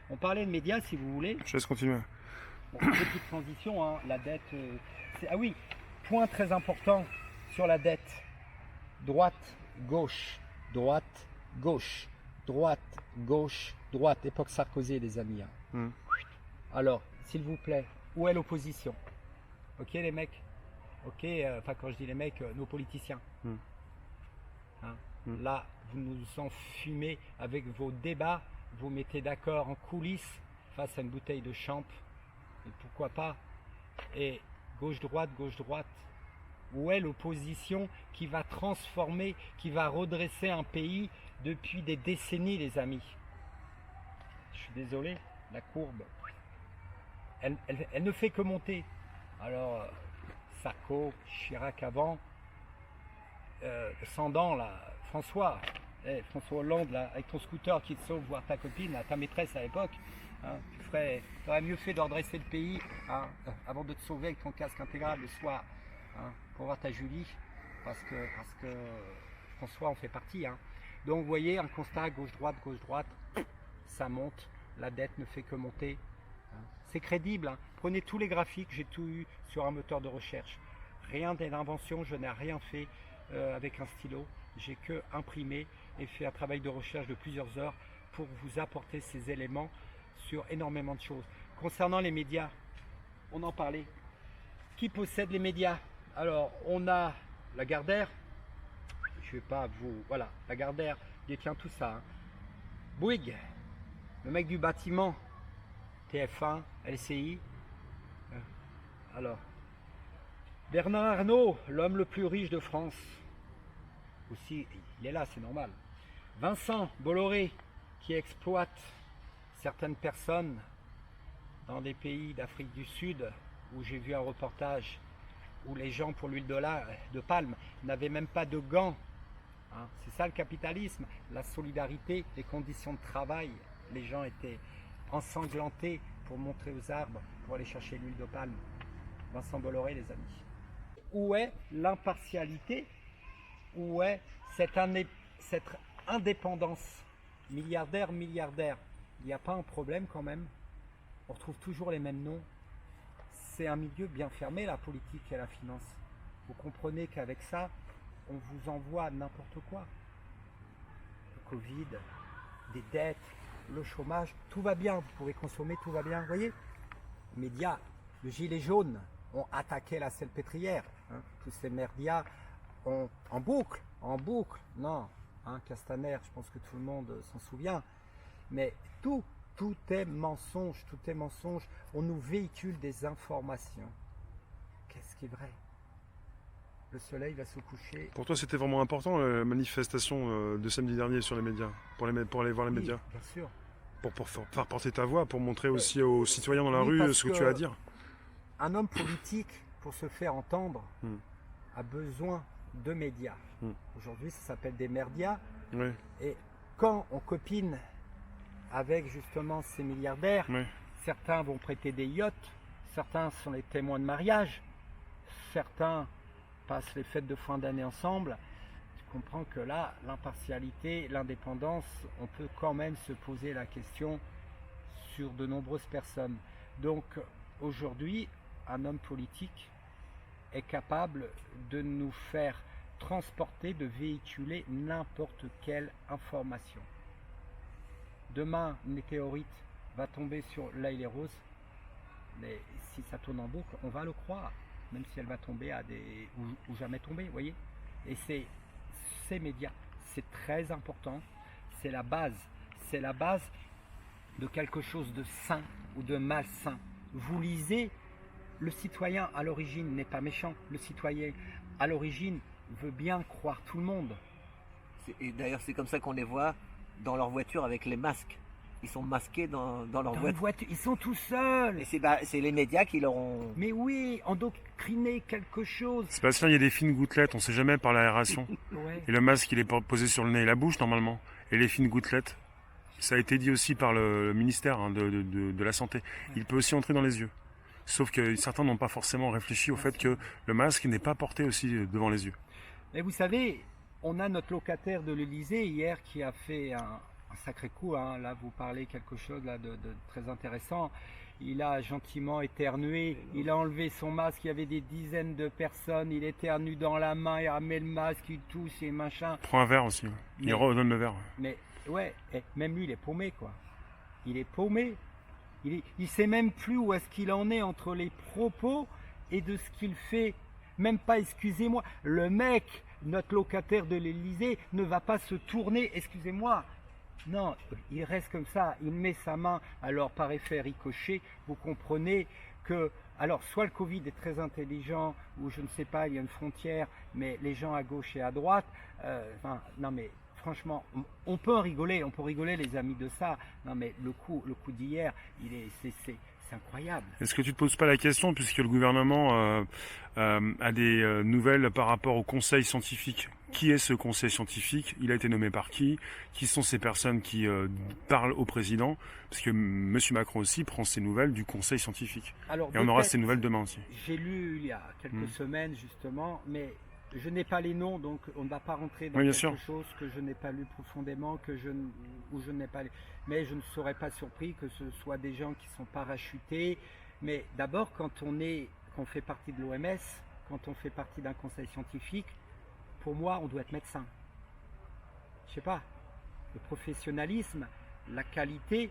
On parlait de médias, si vous voulez. Je laisse continuer. Bon, petite transition, hein, la dette. Ah oui, point très important sur la dette. Droite, gauche, droite, gauche, droite, gauche, droite. Époque Sarkozy, les amis. Hein. Alors, s'il vous plaît, où est l'opposition? Ok, les mecs? Ok, enfin, quand je dis les mecs, nos politiciens. Hein? Là, vous nous enfumez avec vos débats, vous mettez d'accord en coulisses face à une bouteille de champ. Et pourquoi pas? Et gauche-droite, gauche-droite. Où est l'opposition qui va transformer, qui va redresser un pays depuis des décennies, les amis? Je suis désolé, la courbe, elle ne fait que monter. Alors, Sarko, Chirac avant, sans dents, là, François Hollande, là, avec ton scooter qui te sauve, voir ta copine, là, ta maîtresse à l'époque, hein, tu aurais mieux fait de redresser le pays, hein, avant de te sauver avec ton casque intégral le soir, hein, pour voir ta Julie, parce que François en fait partie. Hein. Donc vous voyez, un constat gauche-droite, ça monte, la dette ne fait que monter. Hein. C'est crédible, hein. Prenez tous les graphiques, j'ai tout eu sur un moteur de recherche. Rien d'invention, je n'ai rien fait avec un stylo, j'ai que imprimé et fait un travail de recherche de plusieurs heures pour vous apporter ces éléments sur énormément de choses. Concernant les médias, on en parlait. Qui possède les médias? Alors, on a Lagardère, je ne vais pas vous... Voilà, Lagardère détient tout ça. Hein. Bouygues, le mec du bâtiment, TF1, LCI. Alors, Bernard Arnault, l'homme le plus riche de France. Aussi, il est là, c'est normal. Vincent Bolloré, qui exploite certaines personnes dans des pays d'Afrique du Sud, où j'ai vu un reportage où les gens, pour l'huile de palme, n'avaient même pas de gants. Hein. C'est ça le capitalisme, la solidarité, les conditions de travail. Les gens étaient ensanglantés pour montrer aux arbres, pour aller chercher l'huile de palme. Vincent Bolloré, les amis. Où est l'impartialité? Où est cette indépendance? Milliardaire, il n'y a pas un problème quand même? On retrouve toujours les mêmes noms. C'est un milieu bien fermé, la politique et la finance. Vous comprenez qu'avec ça, on vous envoie n'importe quoi. Le Covid, des dettes, le chômage, tout va bien. Vous pouvez consommer, tout va bien. Vous voyez? Les médias, le gilet jaune, ont attaqué la Salpêtrière. Hein. Tous ces merdias en boucle. Non, hein, Castaner, je pense que tout le monde s'en souvient. Mais tout est mensonge, On nous véhicule des informations. Qu'est-ce qui est vrai? Le soleil va se coucher. Pour toi, c'était vraiment important, la manifestation de samedi dernier sur les médias, pour aller voir les médias? Bien sûr. Pour faire porter ta voix, pour montrer aussi aux citoyens dans la rue ce que tu as à dire. Un homme politique, pour se faire entendre, a besoin de médias. Aujourd'hui, ça s'appelle des merdias. Oui. Et quand on copine avec justement ces milliardaires, certains vont prêter des yachts, certains sont les témoins de mariage, certains passent les fêtes de fin d'année ensemble. Tu comprends que là, l'impartialité, l'indépendance, on peut quand même se poser la question sur de nombreuses personnes. Donc aujourd'hui, un homme politique est capable de nous faire transporter, de véhiculer n'importe quelle information. Demain, une météorite va tomber sur l'Île aux Roses, mais si ça tourne en boucle, on va le croire, même si elle va tomber à des ou jamais tomber, vous voyez. Et ces médias, c'est très important, c'est la base de quelque chose de sain ou de malsain. Vous lisez, le citoyen à l'origine n'est pas méchant, le citoyen à l'origine veut bien croire tout le monde. Et d'ailleurs, c'est comme ça qu'on les voit dans leur voiture avec les masques. Ils sont masqués dans leur voiture. Ils sont tout seuls. Et c'est les médias qui leur ont... Mais oui, endoctriner quelque chose. Sébastien, il y a des fines gouttelettes, on ne sait jamais par l'aération. Ouais. Et le masque, il est posé sur le nez et la bouche normalement. Et les fines gouttelettes, ça a été dit aussi par le ministère de la Santé. Il peut aussi entrer dans les yeux. Sauf que certains n'ont pas forcément réfléchi au fait que le masque n'est pas porté aussi devant les yeux. Et vous savez, on a notre locataire de l'Élysée hier qui a fait un sacré coup, hein. Là, vous parlez quelque chose là, de très intéressant. Il a gentiment éternué, il a enlevé son masque, il y avait des dizaines de personnes, il éternue dans la main, il remet le masque, il tousse et machin. Prends un verre aussi. Il redonne le verre. Mais ouais, même lui, il est paumé, quoi. Il est paumé. Il sait même plus où est-ce qu'il en est entre les propos et de ce qu'il fait. Même pas, excusez-moi, le mec, notre locataire de l'Élysée, ne va pas se tourner, excusez-moi. Non, il reste comme ça, il met sa main, alors par effet ricochet, vous comprenez que, alors soit le Covid est très intelligent, ou je ne sais pas, il y a une frontière, mais les gens à gauche et à droite, non mais franchement, on peut en rigoler, on peut rigoler les amis de ça, non mais le coup d'hier, c'est incroyable. Est-ce que tu te poses pas la question, puisque le gouvernement a des nouvelles par rapport au conseil scientifique? Qui est ce conseil scientifique? Il a été nommé par qui? Qui sont ces personnes qui parlent au président? Parce que M. Macron aussi prend ses nouvelles du conseil scientifique. Alors, et on aura ces nouvelles demain aussi. J'ai lu il y a quelques semaines justement, mais je n'ai pas les noms, donc on ne va pas rentrer dans quelque chose que je n'ai pas lu profondément, où je n'ai pas lu. Mais je ne serais pas surpris que ce soit des gens qui sont parachutés. Mais d'abord, quand on fait partie de l'OMS, quand on fait partie d'un conseil scientifique, pour moi, on doit être médecin. Je sais pas, le professionnalisme, la qualité,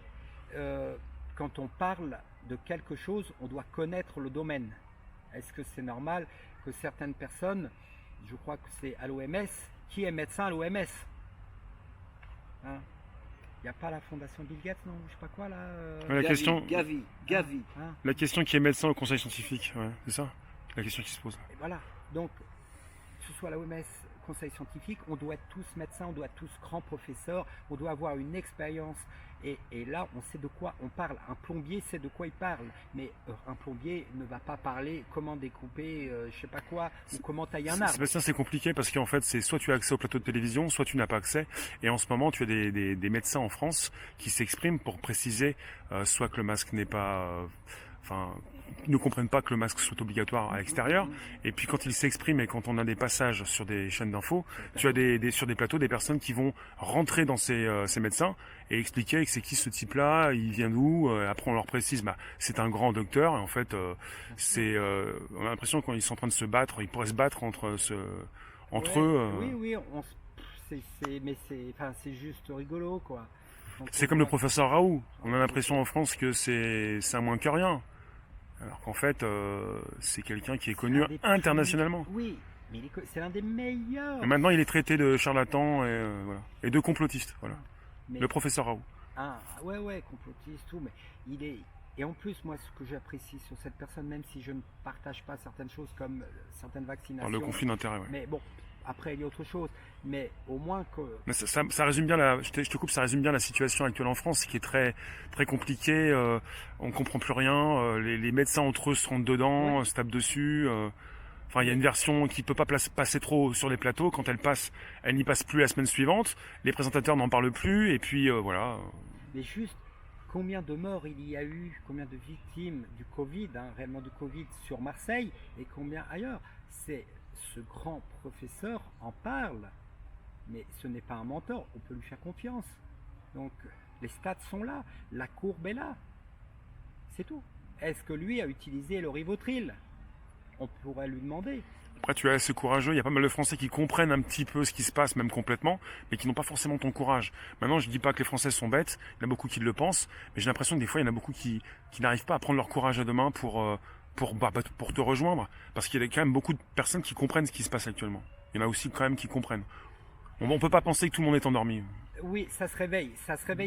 quand on parle de quelque chose, on doit connaître le domaine. Est-ce que c'est normal que certaines personnes, je crois que c'est à l'OMS, qui est médecin à l'OMS? Hein? Il n'y a pas la fondation Bill Gates, non? Je sais pas quoi là. Gavi. Hein? La question qui est médecin au conseil scientifique, ouais, c'est ça la question qui se pose. Et voilà, donc, que ce soit la OMS, conseil scientifique, on doit être tous médecins, on doit être tous grands professeurs, on doit avoir une expérience. Et là, on sait de quoi on parle. Un plombier sait de quoi il parle, mais un plombier ne va pas parler comment découper, je sais pas quoi, ou comment tailler un arbre. Sébastien, c'est compliqué parce qu'en fait, c'est soit tu as accès au plateau de télévision, soit tu n'as pas accès. Et en ce moment, tu as des médecins en France qui s'expriment pour préciser soit que le masque n'est pas... ne comprennent pas que le masque soit obligatoire à l'extérieur. Et puis quand ils s'expriment et quand on a des passages sur des chaînes d'infos, tu as sur des plateaux des personnes qui vont rentrer dans ces médecins et expliquer que c'est qui ce type-là, il vient d'où. Après on leur précise, c'est un grand docteur. Et en fait, on a l'impression qu'ils sont en train de se battre, ils pourraient se battre entre eux. Oui, mais c'est juste rigolo, quoi. C'est comme le professeur Raoult. On a l'impression en France que c'est un moins que rien. Alors qu'en fait, c'est quelqu'un qui est connu internationalement. Oui, mais c'est l'un des meilleurs. Et maintenant, il est traité de charlatan et de complotiste. Voilà. Mais, le professeur Raoult. Ah, ouais, complotiste, tout. Mais il est. Et en plus, moi, ce que j'apprécie sur cette personne, même si je ne partage pas certaines choses comme certaines vaccinations. Alors, le conflit d'intérêts, ouais. Mais bon, après, il y a autre chose. Mais au moins que... Mais ça résume bien je te coupe, ça résume bien la situation actuelle en France, qui est très, très compliquée. On comprend plus rien. Les médecins entre eux se rentrent dedans, se tapent dessus. Enfin, il y a une version qui peut pas passer trop sur les plateaux. Quand elle passe, elle n'y passe plus la semaine suivante. Les présentateurs n'en parlent plus. Et puis, voilà. Mais juste, combien de morts il y a eu, combien de victimes du Covid, réellement du Covid sur Marseille, et combien ailleurs? Ce grand professeur en parle, mais ce n'est pas un mentor, on peut lui faire confiance. Donc, les stats sont là, la courbe est là. C'est tout. Est-ce que lui a utilisé le Rivotril? On pourrait lui demander. Après, tu es assez courageux. Il y a pas mal de Français qui comprennent un petit peu ce qui se passe, même complètement, mais qui n'ont pas forcément ton courage. Maintenant, je dis pas que les Français sont bêtes. Il y en a beaucoup qui le pensent, mais j'ai l'impression que des fois, il y en a beaucoup qui n'arrivent pas à prendre leur courage à deux mains pour te rejoindre. Parce qu'il y a quand même beaucoup de personnes qui comprennent ce qui se passe actuellement. Il y en a aussi quand même qui comprennent. On peut pas penser que tout le monde est endormi. Oui, ça se réveille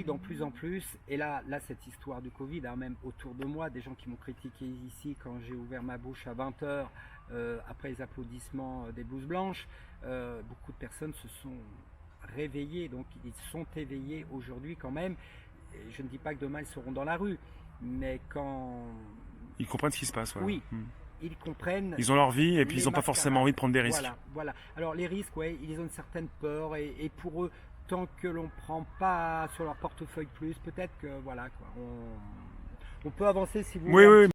de plus en plus. Et là cette histoire du Covid, même autour de moi, des gens qui m'ont critiqué ici quand j'ai ouvert ma bouche à 20h, après les applaudissements des blouses blanches, beaucoup de personnes se sont réveillées, donc ils sont éveillés aujourd'hui quand même. Et je ne dis pas que demain ils seront dans la rue, mais quand... Ils comprennent ce qui se passe. Voilà. Oui. Ils comprennent. Ils ont leur vie et puis ils n'ont pas forcément envie de prendre des risques. Voilà. Alors les risques, ils ont une certaine peur et pour eux, tant que l'on ne prend pas sur leur portefeuille plus, peut-être que voilà quoi. On peut avancer si vous voulez. Oui.